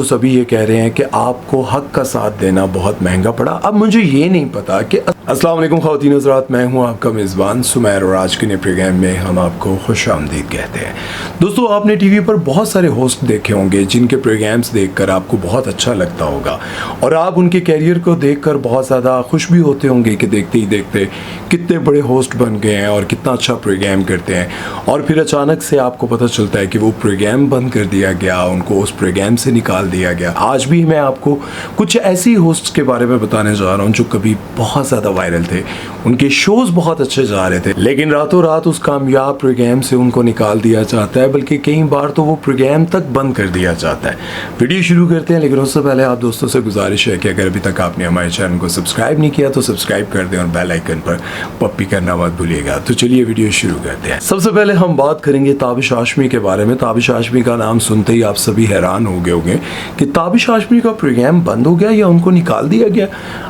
तो सभी ये कह रहे हैं कि आपको हक का साथ देना बहुत महंगा पड़ा। अब मुझे ये नहीं पता कि अस्सलाम वालेकुम ख़वातीन हज़रात, मैं हूँ आपका मेज़बान सुमैर और आज के नए प्रोग्राम में हम आपको खुशामदीद कहते हैं। दोस्तों, आपने टीवी पर बहुत सारे होस्ट देखे होंगे जिनके प्रोग्राम्स देखकर आपको बहुत अच्छा लगता होगा और आप उनके कैरियर को देखकर बहुत ज़्यादा खुश भी होते होंगे कि देखते ही देखते कितने बड़े होस्ट बन गए हैं और कितना अच्छा प्रोग्राम करते हैं। और फिर अचानक से आपको पता चलता है कि वो प्रोग्राम बंद कर दिया गया, उनको उस प्रोग्राम से निकाल दिया गया। आज भी मैं आपको कुछ ऐसी होस्ट्स के बारे में बताने जा रहा हूँ जो कभी बहुत ज़्यादा वायरल थे, उनके शोज़ बहुत अच्छे जा रहे थे, लेकिन रातों रात उस कामयाब प्रोग्राम से उनको निकाल दिया जाता है, बल्कि कई बार तो वो प्रोग्राम तक बंद कर दिया जाता है। वीडियो शुरू करते हैं, लेकिन उससे पहले आप दोस्तों से गुजारिश है कि अगर अभी तक आपने हमारे चैनल को सब्सक्राइब नहीं किया तो सब्सक्राइब कर दें और बेल आइकन पर पप्पी करना मत भूलिएगा। तो चलिए वीडियो शुरू करते हैं। सबसे पहले हम बात करेंगे ताबिश हाशमी के बारे में। ताबिश हाशमी का नाम सुनते ही आप सभी हैरान हो गए होंगे कि ताबिश हाशमी का प्रोग्राम बंद हो गया या उनको निकाल दिया गया।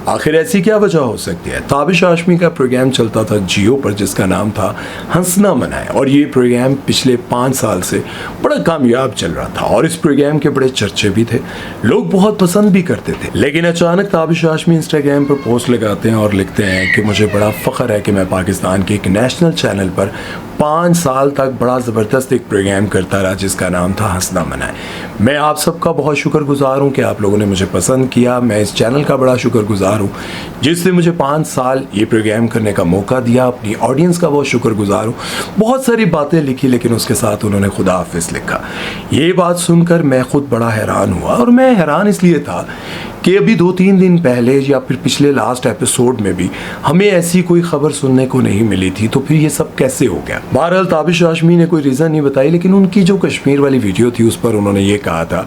आखिर ऐसी क्या वजह हो सकती है? ताबिश हाशमी का प्रोग्राम चलता था जियो पर जिसका नाम था हंसना मनाए, और ये प्रोग्राम पिछले 5 साल से बड़ा कामयाब चल रहा था और इस प्रोग्राम के बड़े चर्चे भी थे, लोग बहुत पसंद भी करते थे। लेकिन अचानक ताबिश हाशमी इंस्टाग्राम पर पोस्ट लगाते हैं और लिखते हैं कि मुझे बड़ा फ़ख्र है कि मैं पाकिस्तान के एक नेशनल चैनल पर 5 साल तक बड़ा ज़बरदस्त एक प्रोग्राम करता रहा जिसका नाम था हंसना मनाए। मैं आप सबका बहुत शुक्रगुजार हूँ कि आप लोगों ने मुझे पसंद किया। मैं इस चैनल का बड़ा शुक्रगुजार हूँ जिसने मुझे 5 साल ये प्रोग्राम करने का मौका दिया। अपनी ऑडियंस का बहुत शुक्रगुजार हूँ। बहुत सारी बातें लिखी, लेकिन उसके साथ उन्होंने खुदा हाफिज़ लिखा। ये बात सुनकर मैं खुद बड़ा हैरान हुआ, और मैं हैरान इसलिए था कि अभी 2-3 दिन पहले या फिर पिछले लास्ट एपिसोड में भी हमें ऐसी कोई खबर सुनने को नहीं मिली थी, तो फिर ये सब कैसे हो गया? बहरहाल ताबिश हाशमी ने कोई रीज़न नहीं बताई, लेकिन उनकी जो कश्मीर वाली वीडियो थी उस पर उन्होंने ये कहा था,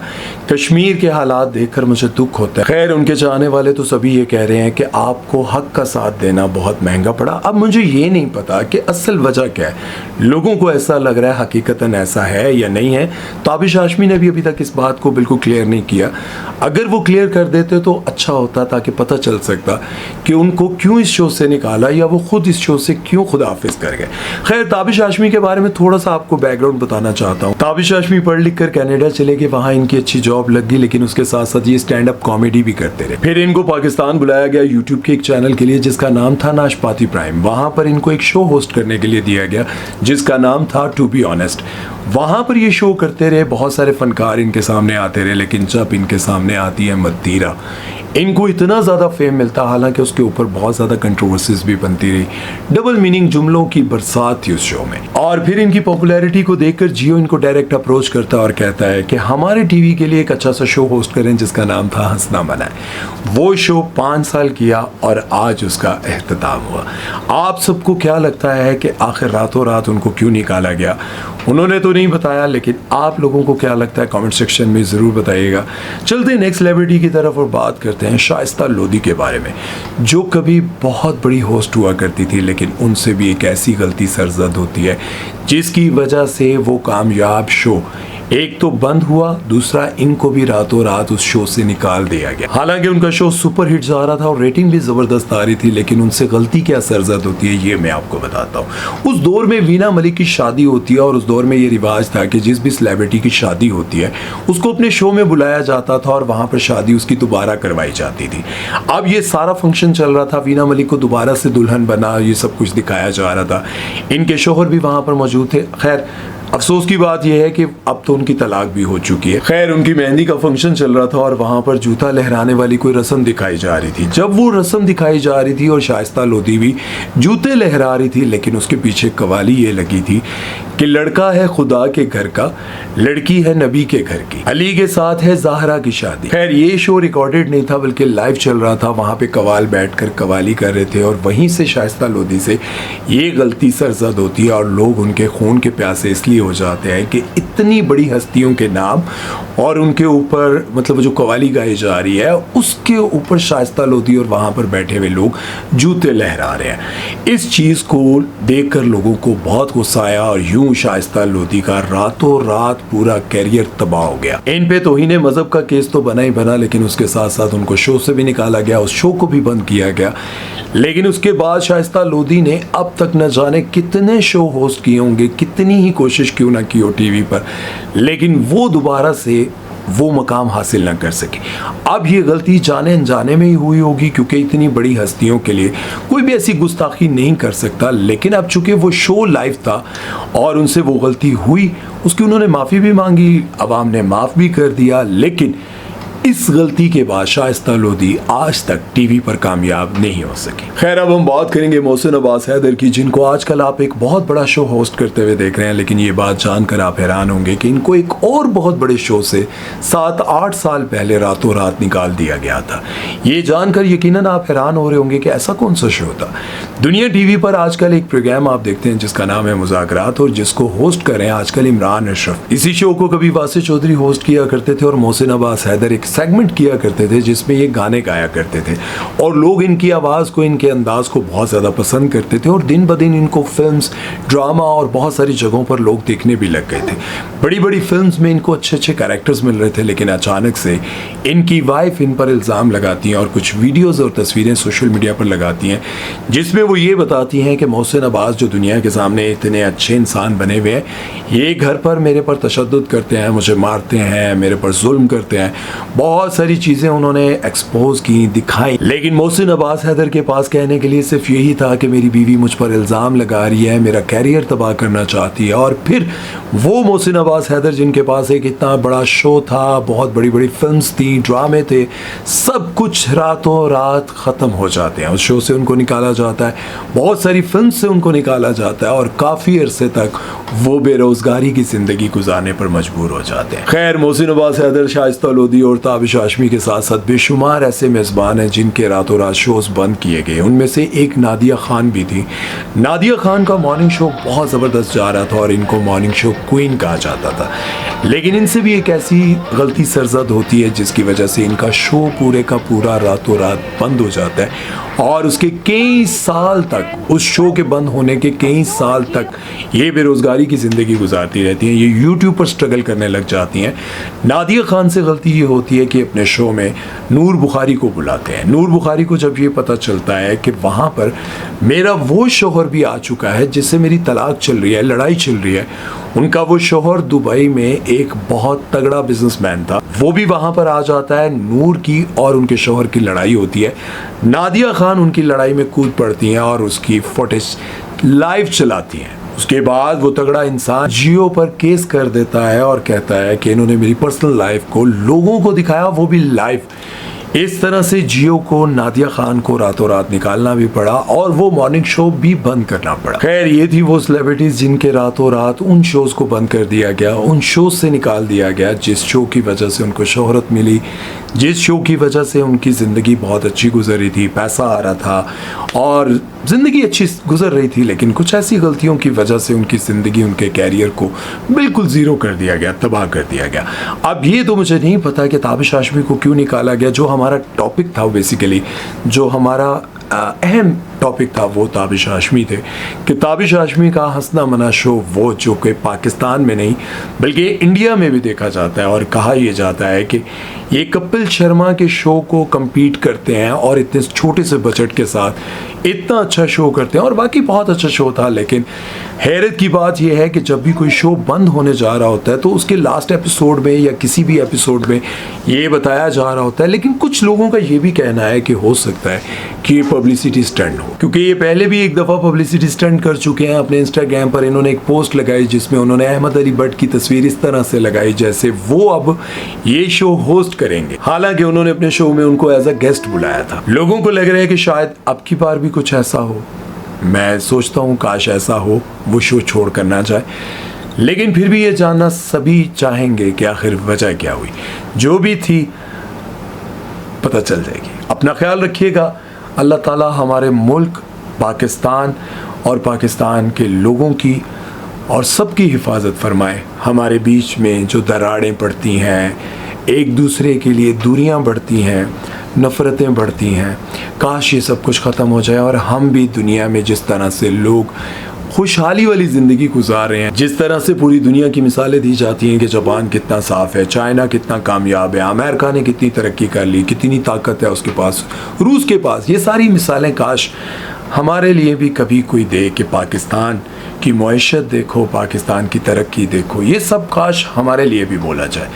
कश्मीर के हालात देखकर मुझे दुख होता है। खैर, उनके चाहने वाले तो सभी ये कह रहे हैं कि आपको हक का साथ देना बहुत महंगा पड़ा। अब मुझे ये नहीं पता कि असल वजह क्या है। लोगों को ऐसा लग रहा है हकीकतन ऐसा है या नहीं है। ताबिश हाशमी ने भी अभी तक इस बात को बिल्कुल क्लियर नहीं किया। अगर वो क्लियर कर देते तो अच्छा होता, ताकि पता चल सकता कि उनको क्यों इस शो से निकाला या वो खुद इस शो से क्यों खुदा हाफिज़ कर गए। खैर, ताबिश हाशमी के बारे में थोड़ा सा आपको बैकग्राउंड बताना चाहता हूँ। ताबिश हाशमी पढ़ लिख कर कनाडा चले गए, वहाँ इनकी अच्छी जॉब लग गई, लेकिन उसके साथ साथ ये स्टैंड अप कॉमेडी भी करते रहे। फिर इनको पाकिस्तान बुलाया गया यूट्यूब के एक चैनल के लिए जिसका नाम था नाशपाती प्राइम। वहाँ पर इनको एक शो होस्ट करने के लिए दिया गया जिसका नाम था टू बी ऑनेस्ट। वहाँ पर ये शो करते रहे, बहुत सारे फनकार इनके सामने आते रहे, लेकिन जब इनके सामने आती है मदीरा, इनको इतना ज़्यादा फेम मिलता, हालांकि उसके ऊपर बहुत ज़्यादा कंट्रोवर्सीज भी बनती रही। डबल मीनिंग जुमलों की बरसात थी उस शो में। और फिर इनकी पॉपुलैरिटी को देखकर जियो इनको डायरेक्ट अप्रोच करता और कहता है कि हमारे टीवी के लिए एक अच्छा सा शो होस्ट करें जिसका नाम था हंसना मनाए। वो शो 5 साल किया और आज उसका एख्तिताम हुआ। आप सबको क्या लगता है कि आखिर रातों रात उनको क्यों निकाला गया? उन्होंने तो नहीं बताया, लेकिन आप लोगों को क्या लगता है कमेंट सेक्शन में ज़रूर बताइएगा। चलते हैं नेक्स्ट सेलिब्रिटी की तरफ और बात करते हैं शाइस्ता लोधी के बारे में, जो कभी बहुत बड़ी होस्ट हुआ करती थी, लेकिन उनसे भी एक ऐसी गलती सरजद होती है जिसकी वजह से वो कामयाब शो एक तो बंद हुआ, दूसरा इनको भी रातों रात उस शो से निकाल दिया गया। हालांकि उनका शो सुपर हिट जा रहा था और रेटिंग भी ज़बरदस्त आ रही थी, लेकिन उनसे गलती क्या सरजद होती है ये मैं आपको बताता हूँ। उस दौर में वीना मलिक की शादी होती है और उस दौर में ये रिवाज था कि जिस भी सेलिब्रिटी की शादी होती है उसको अपने शो में बुलाया जाता था और वहाँ पर शादी उसकी दोबारा करवाई जाती थी। अब ये सारा फंक्शन चल रहा था, वीना मलिक को दोबारा से दुल्हन बना, ये सब कुछ दिखाया जा रहा था। इनके शोहर भी वहाँ पर मौजूद थे। खैर, अफसोस की बात यह है कि अब तो उनकी तलाक भी हो चुकी है। खैर, उनकी मेहंदी का फंक्शन चल रहा था और वहाँ पर जूता लहराने वाली कोई रस्म दिखाई जा रही थी। जब वो रस्म दिखाई जा रही थी और शाइस्ता लोधी भी जूते लहरा रही थी, लेकिन उसके पीछे कवाली ये लगी थी कि लड़का है खुदा के घर का, लड़की है नबी के घर की, अली के साथ है ज़हरा की शादी। खैर, ये शो रिकॉर्डेड नहीं था बल्कि लाइव चल रहा था। वहाँ पे कवाल बैठकर कवाली कर रहे थे और वहीं से शाइस्ता लोधी से ये गलती सरजद होती है और लोग उनके खून के प्यासे इसलिए हो जाते हैं कि इतनी बड़ी हस्तियों के नाम और उनके ऊपर मतलब जो कवाली गाई जा रही है उसके ऊपर शाइस्ता लोधी और वहाँ पर बैठे हुए लोग जूते लहरा रहे हैं। इस चीज़ को देखकर लोगों को बहुत गुस्सा आया और यूं शाइस्ता लोधी का रातों रात पूरा कैरियर तबाह हो गया। इन पे तौहीन मजहब का केस तो बना ही बना, लेकिन उसके साथ साथ उनको शो से भी निकाला गया, उस शो को भी बंद किया गया। लेकिन उसके बाद शाइस्ता लोधी ने अब तक न जाने कितने शो होस्ट किए होंगे, कितनी ही कोशिश क्यों ना की हो टीवी पर, लेकिन वो दोबारा से वो मकाम हासिल ना कर सके। अब ये गलती जाने अनजाने में ही हुई होगी, क्योंकि इतनी बड़ी हस्तियों के लिए कोई भी ऐसी गुस्ताखी नहीं कर सकता। लेकिन अब चूंकि वो शो लाइव था और उनसे वो गलती हुई, उसकी उन्होंने माफ़ी भी मांगी, अवाम ने माफ़ भी कर दिया। लेकिन इस गलती के बाद शाइस्ता लोधी आज तक टीवी पर कामयाब नहीं हो सकी। खैर, अब हम बात करेंगे मोहसिन अब्बास हैदर की, जिनको आजकल आप एक बहुत बड़ा शो होस्ट करते हुए देख रहे हैं। लेकिन ये बात जानकर आप हैरान होंगे कि इनको एक और बहुत बड़े शो से 7-8 साल पहले रातों रात निकाल दिया गया था। ये जानकर यकीनन आप हैरान हो रहे होंगे कि ऐसा कौन सा शो था। दुनिया टीवी पर आजकल एक प्रोग्राम आप देखते हैं जिसका नाम है मुज़ाकरात, और जिसको होस्ट कर रहे हैं आजकल इमरान अशरफ। इसी शो को कभी वासिफ चौधरी होस्ट किया करते थे और मोहसिन अब्बास हैदर एक सेगमेंट किया करते थे जिसमें ये गाने गाया करते थे, और लोग इनकी आवाज़ को, इनके अंदाज को बहुत ज़्यादा पसंद करते थे। और दिन ब दिन इनको फिल्म्स, ड्रामा और बहुत सारी जगहों पर लोग देखने भी लग गए थे। बड़ी बड़ी फिल्म्स में इनको अच्छे अच्छे कैरेक्टर्स मिल रहे थे। लेकिन अचानक से इनकी वाइफ इन पर इल्ज़ाम लगाती हैं और कुछ वीडियोज़ और तस्वीरें सोशल मीडिया पर लगाती हैं जिसमें वो ये बताती हैं कि मोहसिन अब्बास जो दुनिया के सामने इतने अच्छे इंसान बने हुए हैं, ये घर पर मेरे पर तशद्दुद करते हैं, मुझे मारते हैं, मेरे पर जुल्म करते हैं। बहुत सारी चीज़ें उन्होंने एक्सपोज की, दिखाई। लेकिन मोहसिन अब्बास हैदर के पास कहने के लिए सिर्फ यही था कि मेरी बीवी मुझ पर इल्ज़ाम लगा रही है, मेरा कैरियर तबाह करना चाहती है। और फिर वो मोहसिन अब्बास हैदर जिनके पास एक इतना बड़ा शो था, बहुत बड़ी बड़ी फिल्म्स थी, ड्रामे थे, सब कुछ रातों रात ख़त्म हो जाते हैं। उस शो से उनको निकाला जाता है, बहुत सारी फिल्म से उनको निकाला जाता है, और काफ़ी अरसे तक वो बेरोज़गारी की ज़िंदगी गुजारने पर मजबूर हो जाते हैं। खैर, मोहसिन अब्बास हैदर, शाइस्ता लोधी और ताबिश हाशमी के साथ साथ बेशुमार ऐसे मेज़बान हैं जिनके रातों रात शोज़ बंद किए गए। उनमें से एक नादिया खान भी थी। नादिया खान का मॉर्निंग शो बहुत ज़बरदस्त जा रहा था और इनको मॉर्निंग शो क्वीन कहा जाता था। लेकिन इनसे भी एक ऐसी गलती सरजद होती है जिसकी वजह से इनका शो पूरे का पूरा रातों रात बंद हो जाता है, और उसके कई साल तक, उस शो के बंद होने के कई साल तक ये बेरोज़गारी की ज़िंदगी गुजारती रहती हैं। ये यूट्यूब पर स्ट्रगल करने लग जाती हैं। नादिया खान से गलती ये होती है कि अपने शो में नूर बुखारी को बुलाते हैं। नूर बुखारी को जब ये पता चलता है कि वहाँ पर मेरा वो शोहर भी आ चुका है जिससे मेरी तलाक चल रही है, लड़ाई चल रही है, उनका वो शोहर दुबई में एक बहुत तगड़ा बिजनेसमैन था, वो भी वहाँ पर आ जाता है। नूर की और उनके शोहर की लड़ाई होती है। नादिया खान उनकी लड़ाई में कूद पड़ती हैं और उसकी फुटेज लाइव चलाती हैं। उसके बाद वो तगड़ा इंसान जियो पर केस कर देता है और कहता है कि इन्होंने मेरी पर्सनल लाइफ को लोगों को दिखाया, वो भी लाइव। इस तरह से जियो को, नादिया खान को रातों रात निकालना भी पड़ा और वो मॉर्निंग शो भी बंद करना पड़ा। खैर, ये थी वो सेलिब्रिटीज जिनके रातों रात उन शोज को बंद कर दिया गया, उन शोज से निकाल दिया गया जिस शो की वजह से उनको शोहरत मिली, जिस शो की वजह से उनकी ज़िंदगी बहुत अच्छी गुजर रही थी, पैसा आ रहा था और ज़िंदगी अच्छी गुजर रही थी। लेकिन कुछ ऐसी गलतियों की वजह से उनकी ज़िंदगी, उनके कैरियर को बिल्कुल ज़ीरो कर दिया गया, तबाह कर दिया गया। अब ये तो मुझे नहीं पता कि ताबिश हाशमी को क्यों निकाला गया। जो हमारा टॉपिक था, बेसिकली जो हमारा अहम टॉपिक था, वो ताबिश हाशमी थे कि ताबिश हाशमी का हंसना मना शो, वो जो कि पाकिस्तान में नहीं बल्कि इंडिया में भी देखा जाता है, और कहा यह जाता है कि ये कपिल शर्मा के शो को compete करते हैं और इतने छोटे से बजट के साथ इतना अच्छा शो करते हैं। और बाकी बहुत अच्छा शो था। लेकिन हैरत की बात यह है कि जब भी कोई शो बंद होने जा रहा होता है तो उसके लास्ट एपिसोड में या किसी भी एपिसोड में ये बताया जा रहा होता है। लेकिन कुछ लोगों का ये भी कहना है कि हो सकता है कि ये पब्लिसिटी स्टंट हो, क्योंकि ये पहले भी एक दफ़ा पब्लिसिटी स्टंट कर चुके हैं। अपने इंस्टाग्राम पर इन्होंने एक पोस्ट लगाई जिसमें उन्होंने अहमद अली भट्ट की तस्वीर इस तरह से लगाई जैसे वो अब ये शो होस्ट करेंगे। हालांकि उन्होंने अपने शो में उनको एज अ गेस्ट बुलाया था। लोगों को लग रहा है कि शायद अब की बार भी कुछ ऐसा हो। मैं सोचता हूँ काश ऐसा हो, वो शो छोड़ कर ना जाए। लेकिन फिर भी ये जानना सभी चाहेंगे कि आखिर वजह क्या हुई। जो भी थी पता चल जाएगी। अपना ख्याल रखिएगा। अल्लाह ताला हमारे मुल्क पाकिस्तान और पाकिस्तान के लोगों की और सबकी हिफाजत फरमाए। हमारे बीच में जो दरारें पड़ती हैं, एक दूसरे के लिए दूरियां बढ़ती हैं, नफ़रतें बढ़ती हैं, काश ये सब कुछ ख़त्म हो जाए और हम भी दुनिया में जिस तरह से लोग खुशहाली वाली ज़िंदगी गुजार रहे हैं, जिस तरह से पूरी दुनिया की मिसालें दी जाती हैं कि जापान कितना साफ़ है, चाइना कितना कामयाब है, अमेरिका ने कितनी तरक्की कर ली, कितनी ताकत है उसके पास, रूस के पास, ये सारी मिसालें काश हमारे लिए भी कभी कोई दे कि पाकिस्तान की मईशत देखो, पाकिस्तान की तरक्की देखो, ये सब काश हमारे लिए भी बोला जाए।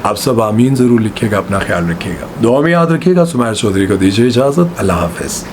आप सब आमीन ज़रूर लिखिएगा, अपना ख्याल रखिएगा, दुआ में याद रखिएगा। सुमैर चौधरी को दीजिए इजाज़त, अल्लाह हाफ़िज़।